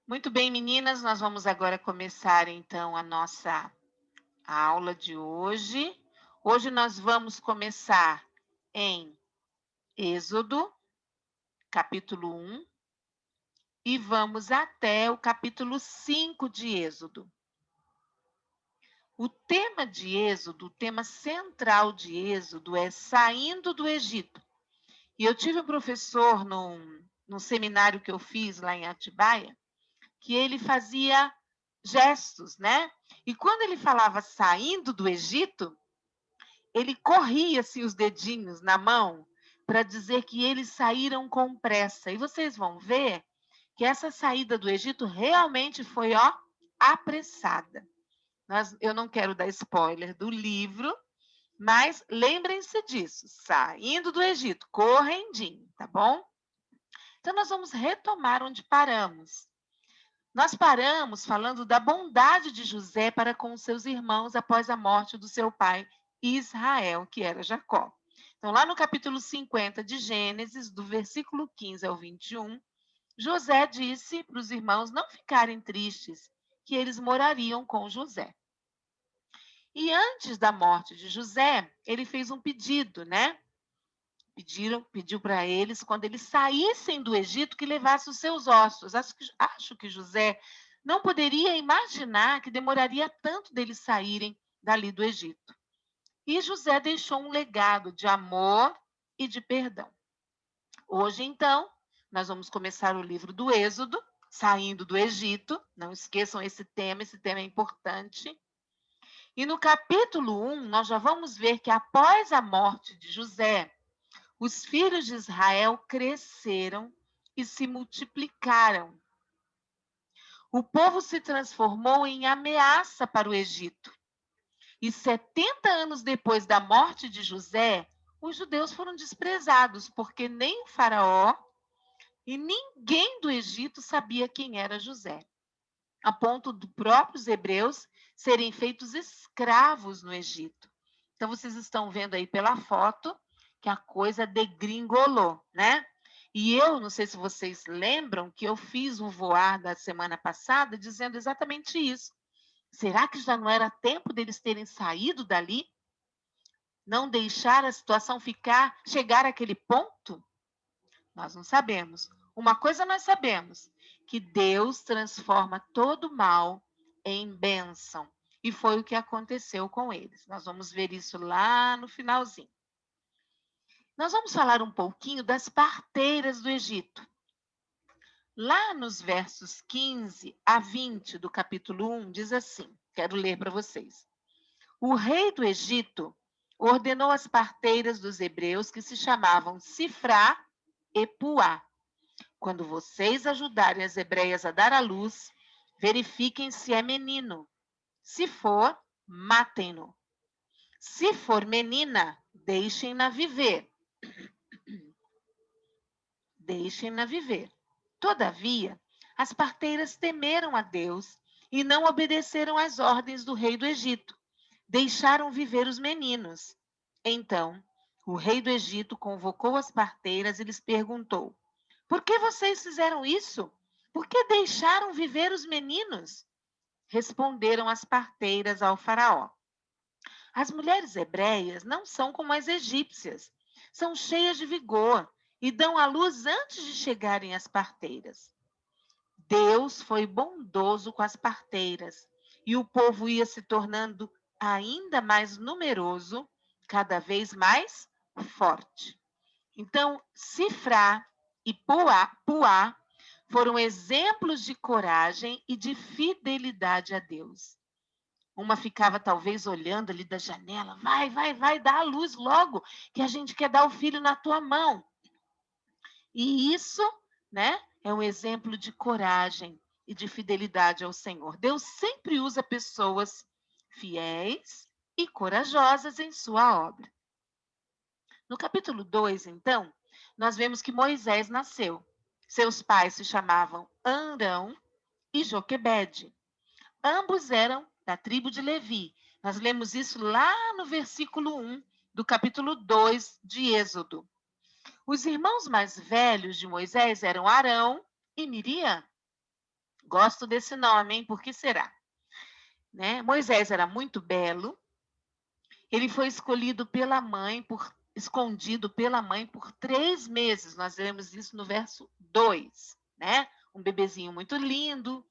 Muito bem, meninas, nós vamos agora começar então a nossa aula de hoje. Hoje nós vamos começar em Êxodo, capítulo 1, e vamos até o capítulo 5 de Êxodo. O tema de Êxodo, o tema central de Êxodo é saindo do Egito. E eu tive um professor num seminário que eu fiz lá em Atibaia, que ele fazia gestos, né? E quando ele falava saindo do Egito, ele corria assim os dedinhos na mão para dizer que eles saíram com pressa. E vocês vão ver que essa saída do Egito realmente foi, ó, apressada. Eu não quero dar spoiler do livro, mas lembrem-se disso, saindo do Egito, correndinho, tá bom? Então nós vamos retomar onde paramos. Nós paramos falando da bondade de José para com seus irmãos após a morte do seu pai Israel, que era Jacó. Então, lá no capítulo 50 de Gênesis, do versículo 15 ao 21, José disse para os irmãos não ficarem tristes, que eles morariam com José. E antes da morte de José, ele fez um pedido, né? Pediu para eles, quando eles saíssem do Egito, que levasse os seus ossos. Acho que José não poderia imaginar que demoraria tanto deles saírem dali do Egito. E José deixou um legado de amor e de perdão. Hoje, então, nós vamos começar o livro do Êxodo, saindo do Egito. Não esqueçam esse tema é importante. E no capítulo 1, nós já vamos ver que após a morte de José, os filhos de Israel cresceram e se multiplicaram. O povo se transformou em ameaça para o Egito. E 70 anos depois da morte de José, os judeus foram desprezados, porque nem o faraó e ninguém do Egito sabia quem era José, a ponto dos próprios hebreus serem feitos escravos no Egito. Então, vocês estão vendo aí pela foto que a coisa degringolou, né? E eu, não sei se vocês lembram, que eu fiz um voar da semana passada dizendo exatamente isso. Será que já não era tempo deles terem saído dali? Não deixar a situação chegar àquele ponto? Nós não sabemos. Uma coisa nós sabemos, que Deus transforma todo mal em bênção. E foi o que aconteceu com eles. Nós vamos ver isso lá no finalzinho. Nós vamos falar um pouquinho das parteiras do Egito. Lá nos versos 15 a 20 do capítulo 1, diz assim: quero ler para vocês. O rei do Egito ordenou às parteiras dos hebreus, que se chamavam Sifrá e Puá: quando vocês ajudarem as hebreias a dar à luz, verifiquem se é menino. Se for, matem-no. Se for menina, deixem-na viver. Deixem-na viver. Todavia, as parteiras temeram a Deus e não obedeceram às ordens do rei do Egito. Deixaram viver os meninos. Então, o rei do Egito convocou as parteiras e lhes perguntou: por que vocês fizeram isso? Por que deixaram viver os meninos? Responderam as parteiras ao faraó: as mulheres hebreias não são como as egípcias. São cheias de vigor e dão à luz antes de chegarem às parteiras. Deus foi bondoso com as parteiras e o povo ia se tornando ainda mais numeroso, cada vez mais forte. Então, Sifrá e Puá foram exemplos de coragem e de fidelidade a Deus. Uma ficava talvez olhando ali da janela: vai, dá a luz logo, que a gente quer dar o filho na tua mão. E isso, né, é um exemplo de coragem e de fidelidade ao Senhor. Deus sempre usa pessoas fiéis e corajosas em sua obra. No capítulo 2, então, nós vemos que Moisés nasceu. Seus pais se chamavam Arão e Joquebede. Ambos eram da tribo de Levi. Nós lemos isso lá no versículo 1 do capítulo 2 de Êxodo. Os irmãos mais velhos de Moisés eram Arão e Miriam. Gosto desse nome, hein? Por que será? Né? Moisés era muito belo. Ele foi escondido pela mãe por 3 meses. Nós vemos isso no verso 2, né? Um bebezinho muito lindo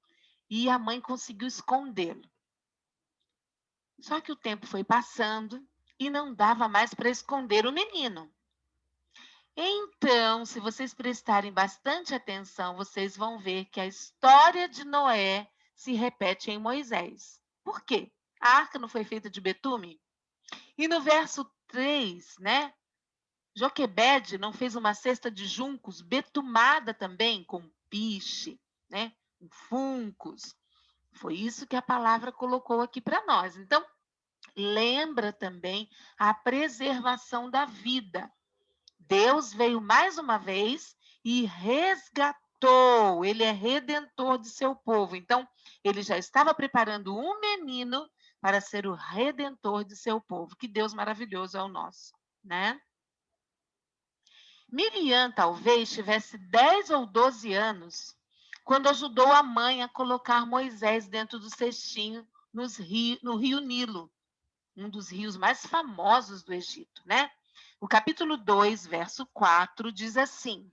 e a mãe conseguiu escondê-lo. Só que o tempo foi passando e não dava mais para esconder o menino. Então, se vocês prestarem bastante atenção, vocês vão ver que a história de Noé se repete em Moisés. Por quê? A arca não foi feita de betume? E no verso 3, né? Joquebede não fez uma cesta de juncos betumada também, com piche, né? Com funcos. Foi isso que a palavra colocou aqui para nós. Então, lembra também a preservação da vida. Deus veio mais uma vez e resgatou. Ele é redentor de seu povo. Então, ele já estava preparando um menino para ser o redentor de seu povo. Que Deus maravilhoso é o nosso, né? Miriam talvez tivesse 10 ou 12 anos quando ajudou a mãe a colocar Moisés dentro do cestinho no rio Nilo, um dos rios mais famosos do Egito, né? O capítulo 2, verso 4, diz assim: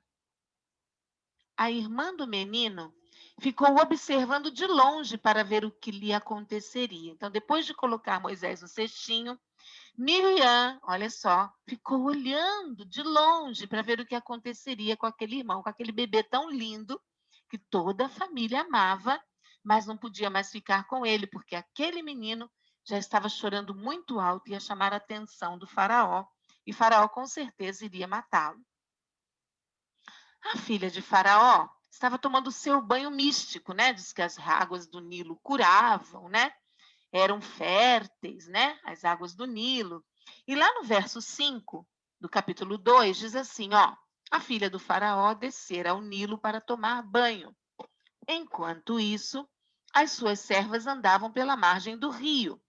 a irmã do menino ficou observando de longe para ver o que lhe aconteceria. Então, depois de colocar Moisés no cestinho, Miriam, olha só, ficou olhando de longe para ver o que aconteceria com aquele irmão, com aquele bebê tão lindo que toda a família amava, mas não podia mais ficar com ele, porque aquele menino já estava chorando muito alto e ia chamar a atenção do faraó, e faraó com certeza iria matá-lo. A filha de Faraó estava tomando seu banho místico, né? Diz que as águas do Nilo curavam, né? Eram férteis, né? As águas do Nilo. E lá no verso 5 do capítulo 2 diz assim, ó: a filha do Faraó descera ao Nilo para tomar banho. Enquanto isso, as suas servas andavam pela margem do rio.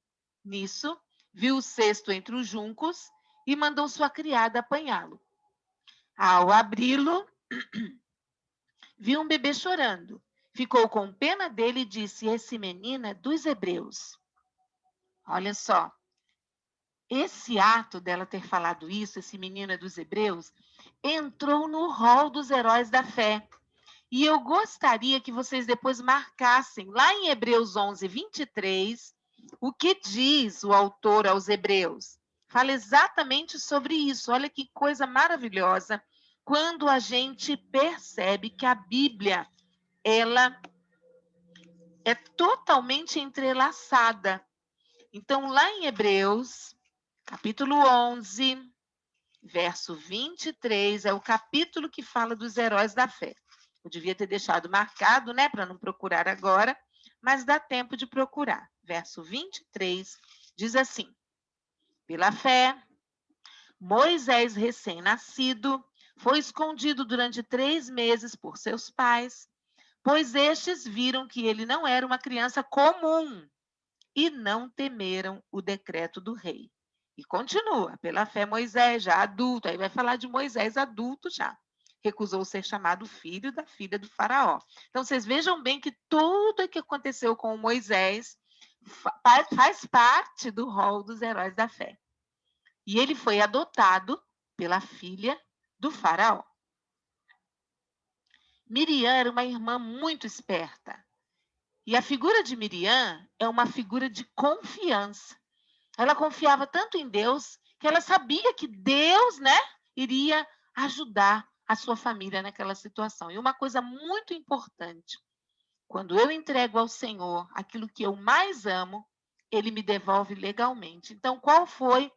Nisso, viu o cesto entre os juncos e mandou sua criada apanhá-lo. Ao abri-lo, viu um bebê chorando. Ficou com pena dele e disse: esse menino é dos hebreus. Olha só, esse ato dela ter falado isso, esse menino é dos hebreus, entrou no rol dos heróis da fé. E eu gostaria que vocês depois marcassem, lá em Hebreus 11, 23, o que diz o autor aos Hebreus. Fala exatamente sobre isso. Olha que coisa maravilhosa quando a gente percebe que a Bíblia, ela é totalmente entrelaçada. Então, lá em Hebreus, capítulo 11, verso 23, é o capítulo que fala dos heróis da fé. Eu devia ter deixado marcado, né, para não procurar agora, mas dá tempo de procurar. Verso 23 diz assim: pela fé, Moisés, recém-nascido, foi escondido durante 3 meses por seus pais, pois estes viram que ele não era uma criança comum e não temeram o decreto do rei. E continua, pela fé Moisés, já adulto, aí vai falar de Moisés adulto já, recusou ser chamado filho da filha do faraó. Então, vocês vejam bem que tudo o que aconteceu com Moisés faz parte do rol dos heróis da fé. E ele foi adotado pela filha do faraó. Miriam era uma irmã muito esperta. E a figura de Miriam é uma figura de confiança. Ela confiava tanto em Deus que ela sabia que Deus, né, iria ajudar a sua família naquela situação. E uma coisa muito importante, quando eu entrego ao Senhor aquilo que eu mais amo, ele me devolve legalmente. Então, qual foi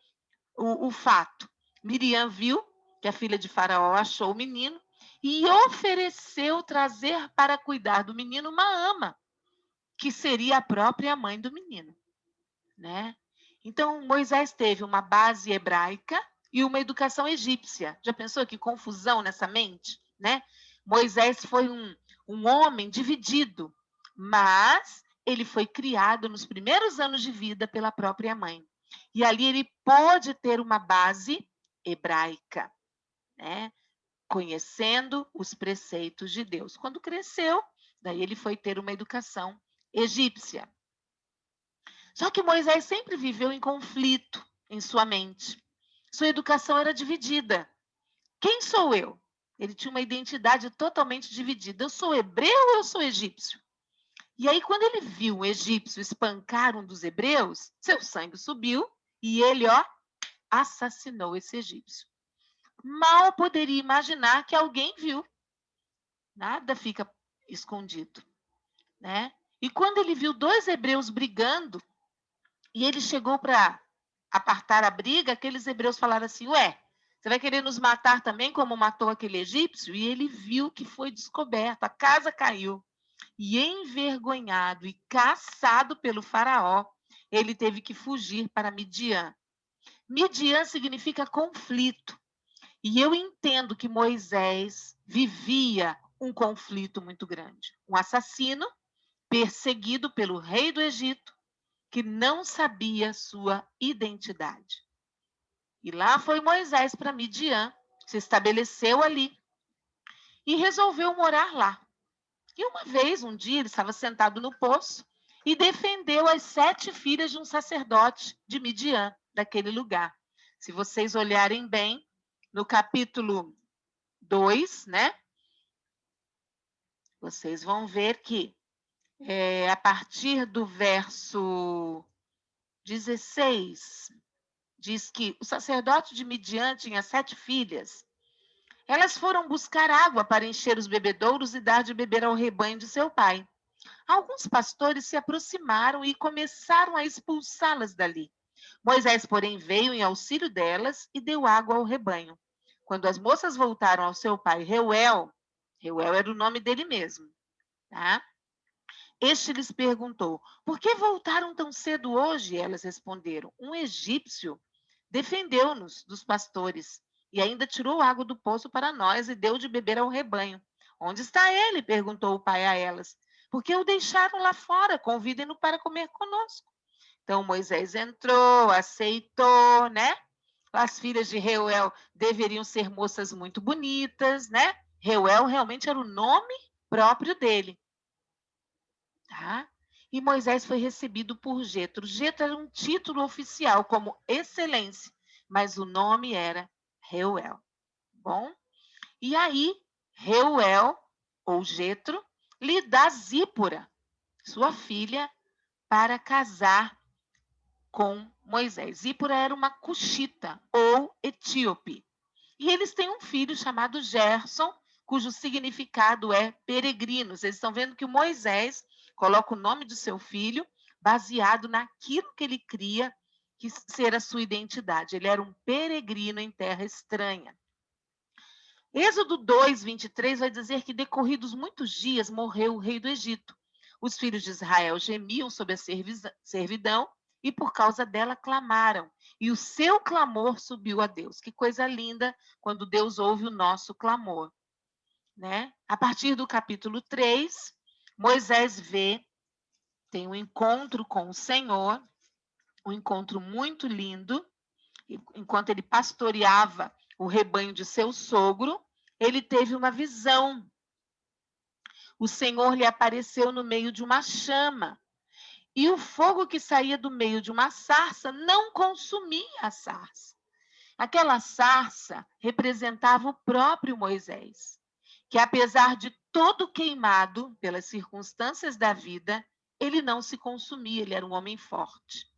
o fato? Miriam viu que a filha de Faraó achou o menino e ofereceu trazer para cuidar do menino uma ama, que seria a própria mãe do menino, né? Então, Moisés teve uma base hebraica e uma educação egípcia. Já pensou que confusão nessa mente, né? Moisés foi um homem dividido, mas ele foi criado nos primeiros anos de vida pela própria mãe. E ali ele pôde ter uma base hebraica, né? Conhecendo os preceitos de Deus. Quando cresceu, Daí ele foi ter uma educação egípcia. Só que Moisés sempre viveu em conflito em sua mente. Sua educação era dividida. Quem sou eu? Ele tinha uma identidade totalmente dividida. Eu sou hebreu ou eu sou egípcio? E aí, quando ele viu um egípcio espancar um dos hebreus, seu sangue subiu e ele, ó, assassinou esse egípcio. Mal poderia imaginar que alguém viu. Nada fica escondido, né? E quando ele viu dois hebreus brigando, e ele chegou para apartar a briga, aqueles hebreus falaram assim: Ué, você vai querer nos matar também, como matou aquele egípcio? E ele viu que foi descoberto, a casa caiu. E envergonhado e caçado pelo faraó, ele teve que fugir para Midian. Midian significa conflito. E eu entendo que Moisés vivia um conflito muito grande. Um assassino perseguido pelo rei do Egito, que não sabia sua identidade. E lá foi Moisés para Midian, se estabeleceu ali e resolveu morar lá. E uma vez, um dia, ele estava sentado no poço e defendeu as 7 filhas de um sacerdote de Midian, daquele lugar. Se vocês olharem bem, no capítulo 2, né? Vocês vão ver que a partir do verso 16, diz que o sacerdote de Midian tinha 7 filhas. Elas foram buscar água para encher os bebedouros e dar de beber ao rebanho de seu pai. Alguns pastores se aproximaram e começaram a expulsá-las dali. Moisés, porém, veio em auxílio delas e deu água ao rebanho. Quando as moças voltaram ao seu pai Reuel, Reuel era o nome dele mesmo, tá? Este lhes perguntou: Por que voltaram tão cedo hoje? E elas responderam: Um egípcio defendeu-nos dos pastores e ainda tirou água do poço para nós e deu de beber ao rebanho. Onde está ele? Perguntou o pai a elas. Porque o deixaram lá fora, convidem-no para comer conosco. Então Moisés entrou, aceitou, né? As filhas de Reuel deveriam ser moças muito bonitas, né? Reuel realmente era o nome próprio dele. Tá? E Moisés foi recebido por Jetro. Jetro era um título oficial como excelência, mas o nome era Reuel. Bom? E aí, Reuel, ou Jetro, lhe dá Zípora, sua filha, para casar com Moisés. Zípora era uma cuxita, ou etíope. E eles têm um filho chamado Gerson, cujo significado é peregrinos. Eles estão vendo que o Moisés coloca o nome do seu filho baseado naquilo que ele cria que ser a sua identidade. Ele era um peregrino em terra estranha. Êxodo 2, 23 vai dizer que, decorridos muitos dias, morreu o rei do Egito. Os filhos de Israel gemiam sob a servidão e, por causa dela, clamaram. E o seu clamor subiu a Deus. Que coisa linda quando Deus ouve o nosso clamor. Né? A partir do capítulo 3, Moisés tem um encontro com o Senhor, um encontro muito lindo. Enquanto ele pastoreava o rebanho de seu sogro, ele teve uma visão. O Senhor lhe apareceu no meio de uma chama, e o fogo que saía do meio de uma sarça não consumia a sarça. Aquela sarça representava o próprio Moisés, que apesar de todo queimado pelas circunstâncias da vida, ele não se consumia, ele era um homem forte.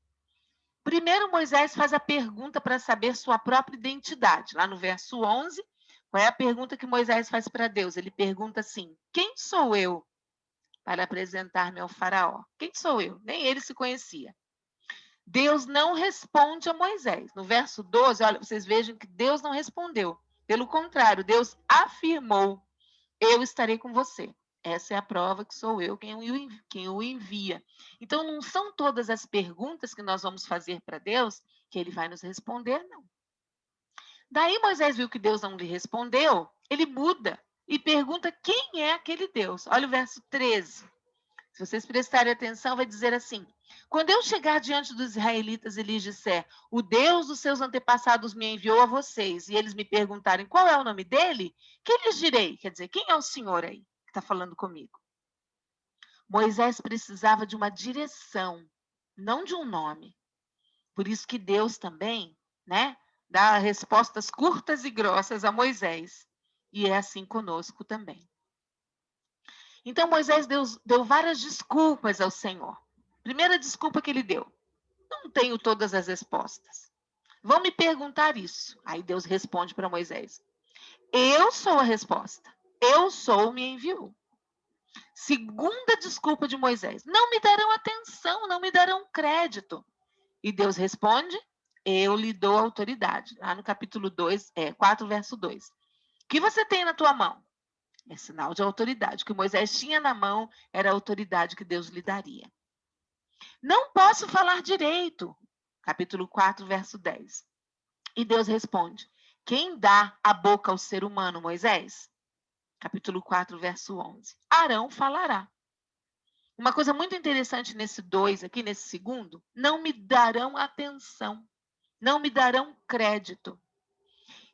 Primeiro, Moisés faz a pergunta para saber sua própria identidade. Lá no verso 11, qual é a pergunta que Moisés faz para Deus? Ele pergunta assim: Quem sou eu para apresentar-me ao faraó? Quem sou eu? Nem ele se conhecia. Deus não responde a Moisés. No verso 12, olha, vocês vejam que Deus não respondeu. Pelo contrário, Deus afirmou: Eu estarei com você. Essa é a prova que sou eu quem o envia. Então, não são todas as perguntas que nós vamos fazer para Deus que ele vai nos responder, não. Daí Moisés viu que Deus não lhe respondeu, ele muda e pergunta quem é aquele Deus. Olha o verso 13. Se vocês prestarem atenção, vai dizer assim: Quando eu chegar diante dos israelitas e lhes disser, o Deus dos seus antepassados me enviou a vocês, e eles me perguntarem qual é o nome dele, que lhes direi? Quer dizer, quem é o Senhor aí que está falando comigo? Moisés precisava de uma direção, não de um nome. Por isso que Deus também, né, dá respostas curtas e grossas a Moisés. E é assim conosco também. Então Moisés deu várias desculpas ao Senhor. Primeira desculpa que ele deu: não tenho todas as respostas. Vão me perguntar isso. Aí Deus responde para Moisés: eu sou a resposta. Eu sou, me enviou. Segunda desculpa de Moisés: não me darão atenção, não me darão crédito. E Deus responde: eu lhe dou autoridade. Lá no capítulo 4, verso 2. O que você tem na tua mão? É sinal de autoridade. O que Moisés tinha na mão era a autoridade que Deus lhe daria. Não posso falar direito. Capítulo 4, verso 10. E Deus responde: quem dá a boca ao ser humano, Moisés? Capítulo 4, verso 11. Arão falará. Uma coisa muito interessante nesse 2 aqui, nesse segundo: não me darão atenção, não me darão crédito.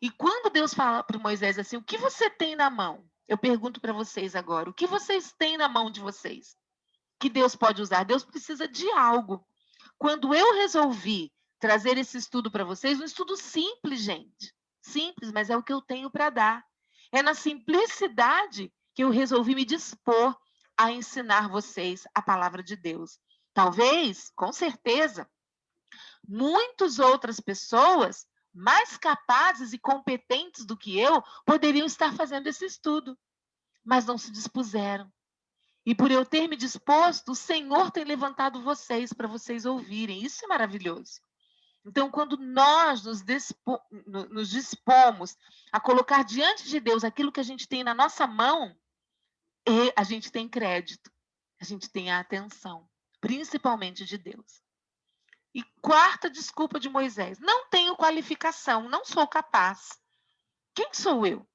E quando Deus fala para Moisés assim: o que você tem na mão? Eu pergunto para vocês agora: o que vocês têm na mão de vocês? Que Deus pode usar? Deus precisa de algo. Quando eu resolvi trazer esse estudo para vocês, um estudo simples, gente. Simples, mas é o que eu tenho para dar. É na simplicidade que eu resolvi me dispor a ensinar vocês a palavra de Deus. Talvez, com certeza, muitas outras pessoas mais capazes e competentes do que eu poderiam estar fazendo esse estudo, mas não se dispuseram. E por eu ter me disposto, o Senhor tem levantado vocês para vocês ouvirem. Isso é maravilhoso. Então, quando nós nos dispomos a colocar diante de Deus aquilo que a gente tem na nossa mão, a gente tem crédito, a gente tem a atenção, principalmente de Deus. E quarta desculpa de Moisés: não tenho qualificação, não sou capaz. Quem sou eu?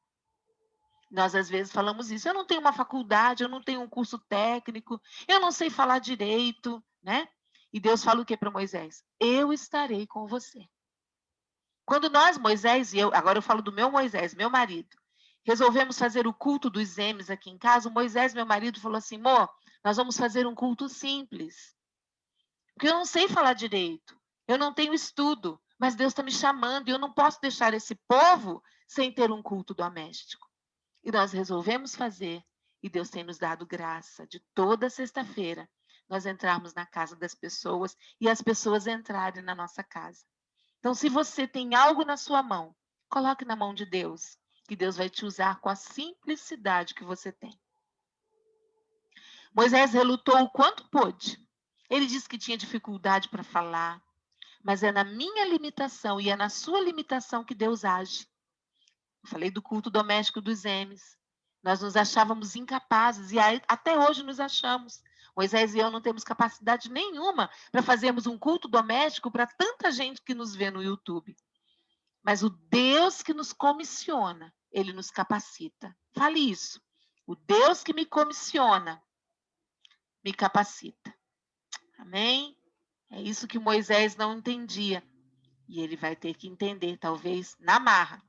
Nós, às vezes, falamos isso. Eu não tenho uma faculdade, eu não tenho um curso técnico, eu não sei falar direito, né? E Deus fala o que para Moisés? Eu estarei com você. Quando nós, Moisés e eu, agora eu falo do meu Moisés, meu marido, resolvemos fazer o culto dos M's aqui em casa, o Moisés, meu marido, falou assim: amor, nós vamos fazer um culto simples. Porque eu não sei falar direito, eu não tenho estudo, mas Deus está me chamando e eu não posso deixar esse povo sem ter um culto doméstico. E nós resolvemos fazer, e Deus tem nos dado graça de toda sexta-feira nós entrarmos na casa das pessoas e as pessoas entrarem na nossa casa. Então, se você tem algo na sua mão, coloque na mão de Deus, que Deus vai te usar com a simplicidade que você tem. Moisés relutou o quanto pôde. Ele disse que tinha dificuldade para falar, mas é na minha limitação e é na sua limitação que Deus age. Eu falei do culto doméstico dos M's. Nós nos achávamos incapazes e até hoje nos achamos. Moisés e eu não temos capacidade nenhuma para fazermos um culto doméstico para tanta gente que nos vê no YouTube. Mas o Deus que nos comissiona, ele nos capacita. Fale isso. O Deus que me comissiona, me capacita. Amém? É isso que Moisés não entendia. E ele vai ter que entender, talvez, na marra.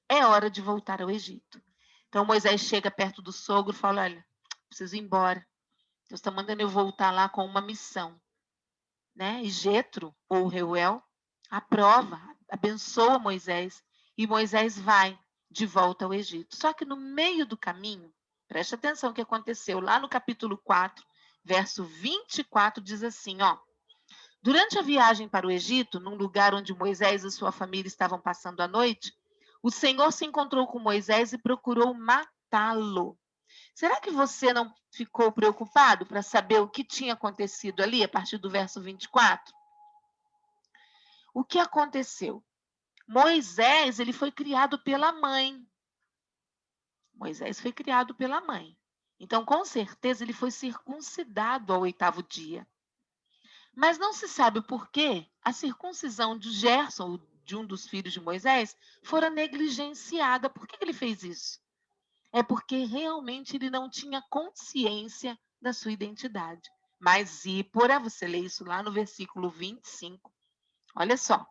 É hora de voltar ao Egito. Então Moisés chega perto do sogro e fala: olha, preciso ir embora. Deus está mandando eu voltar lá com uma missão. Né? E Jetro, ou Reuel, aprova, abençoa Moisés. E Moisés vai de volta ao Egito. Só que no meio do caminho, preste atenção o que aconteceu. Lá no capítulo 4, verso 24, diz assim, ó. Durante a viagem para o Egito, num lugar onde Moisés e sua família estavam passando a noite, o Senhor se encontrou com Moisés e procurou matá-lo. Será que você não ficou preocupado para saber o que tinha acontecido ali, a partir do verso 24? O que aconteceu? Moisés, ele foi criado pela mãe. Moisés foi criado pela mãe. Então, com certeza, ele foi circuncidado ao 8º dia. Mas não se sabe o porquê a circuncisão de Gerson, de um dos filhos de Moisés, fora negligenciada. Por que ele fez isso? É porque realmente ele não tinha consciência da sua identidade. Mas Zípora, você lê isso lá no versículo 25, olha só.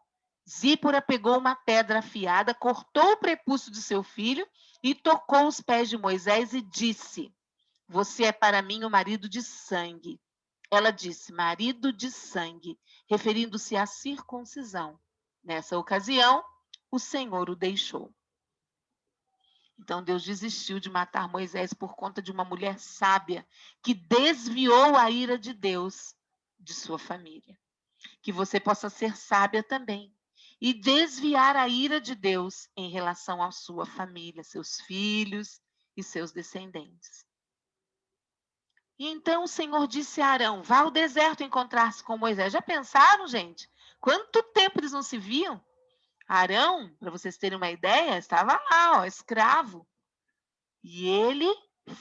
Zípora pegou uma pedra afiada, cortou o prepúcio de seu filho e tocou os pés de Moisés e disse: você é para mim o marido de sangue. Ela disse, marido de sangue, referindo-se à circuncisão. Nessa ocasião, o Senhor o deixou. Então Deus desistiu de matar Moisés por conta de uma mulher sábia que desviou a ira de Deus de sua família. Que você possa ser sábia também e desviar a ira de Deus em relação à sua família, seus filhos e seus descendentes. E então o Senhor disse a Arão: vá ao deserto encontrar-se com Moisés. Já pensaram, gente? Quanto tempo eles não se viam? Arão, para vocês terem uma ideia, estava lá, ó, escravo. E ele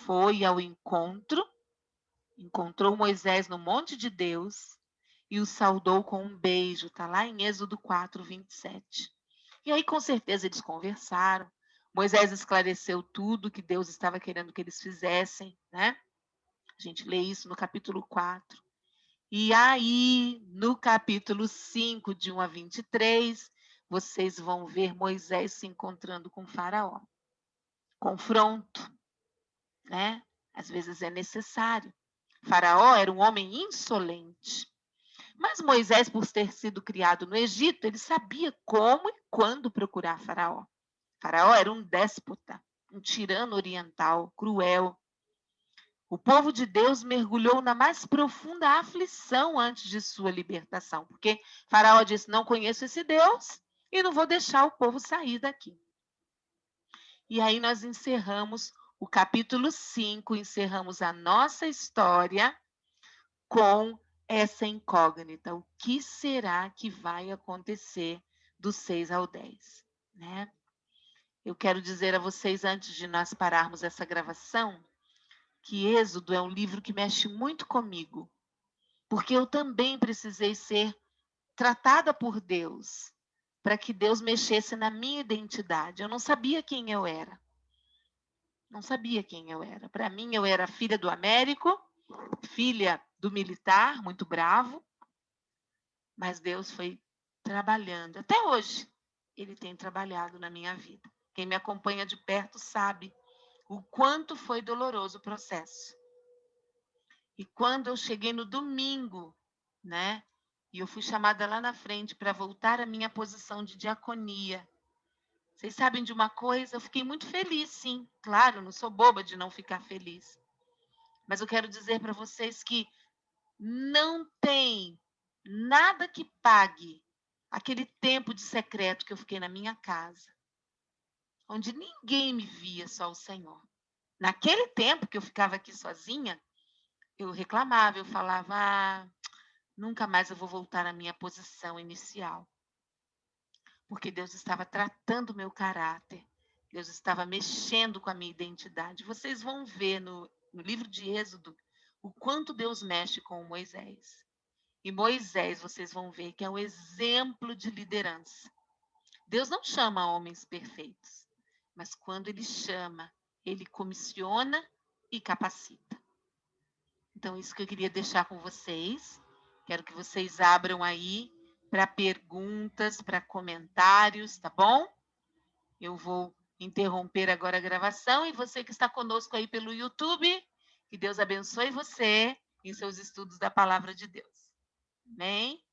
foi ao encontro, encontrou Moisés no monte de Deus e o saudou com um beijo. Está lá em Êxodo 4, 27. E aí, com certeza, eles conversaram. Moisés esclareceu tudo que Deus estava querendo que eles fizessem, né? A gente lê isso no capítulo 4. E aí, no capítulo 5, de 1 a 23, vocês vão ver Moisés se encontrando com Faraó. Confronto, né? Às vezes é necessário. Faraó era um homem insolente. Mas Moisés, por ter sido criado no Egito, ele sabia como e quando procurar Faraó. Faraó era um déspota, um tirano oriental, cruel. O povo de Deus mergulhou na mais profunda aflição antes de sua libertação, porque Faraó disse: não conheço esse Deus e não vou deixar o povo sair daqui. E aí nós encerramos o capítulo 5, encerramos a nossa história com essa incógnita. O que será que vai acontecer do 6 ao 10? Né? Eu quero dizer a vocês, antes de nós pararmos essa gravação, que Êxodo é um livro que mexe muito comigo, porque eu também precisei ser tratada por Deus, para que Deus mexesse na minha identidade. Eu não sabia quem eu era. Não sabia quem eu era. Para mim, eu era filha do Américo, filha do militar, muito bravo, mas Deus foi trabalhando. Até hoje, Ele tem trabalhado na minha vida. Quem me acompanha de perto sabe o quanto foi doloroso o processo. E quando eu cheguei no domingo, né? E eu fui chamada lá na frente para voltar à minha posição de diaconia. Vocês sabem de uma coisa? Eu fiquei muito feliz, sim. Claro, não sou boba de não ficar feliz. Mas eu quero dizer para vocês que não tem nada que pague aquele tempo de secreto que eu fiquei na minha casa, onde ninguém me via, só o Senhor. Naquele tempo que eu ficava aqui sozinha, eu reclamava, eu falava, nunca mais eu vou voltar à minha posição inicial. Porque Deus estava tratando o meu caráter, Deus estava mexendo com a minha identidade. Vocês vão ver no livro de Êxodo o quanto Deus mexe com Moisés. E Moisés, vocês vão ver que é um exemplo de liderança. Deus não chama homens perfeitos, mas quando Ele chama, Ele comissiona e capacita. Então, isso que eu queria deixar com vocês. Quero que vocês abram aí para perguntas, para comentários, tá bom? Eu vou interromper agora a gravação e você que está conosco aí pelo YouTube, que Deus abençoe você em seus estudos da Palavra de Deus. Amém?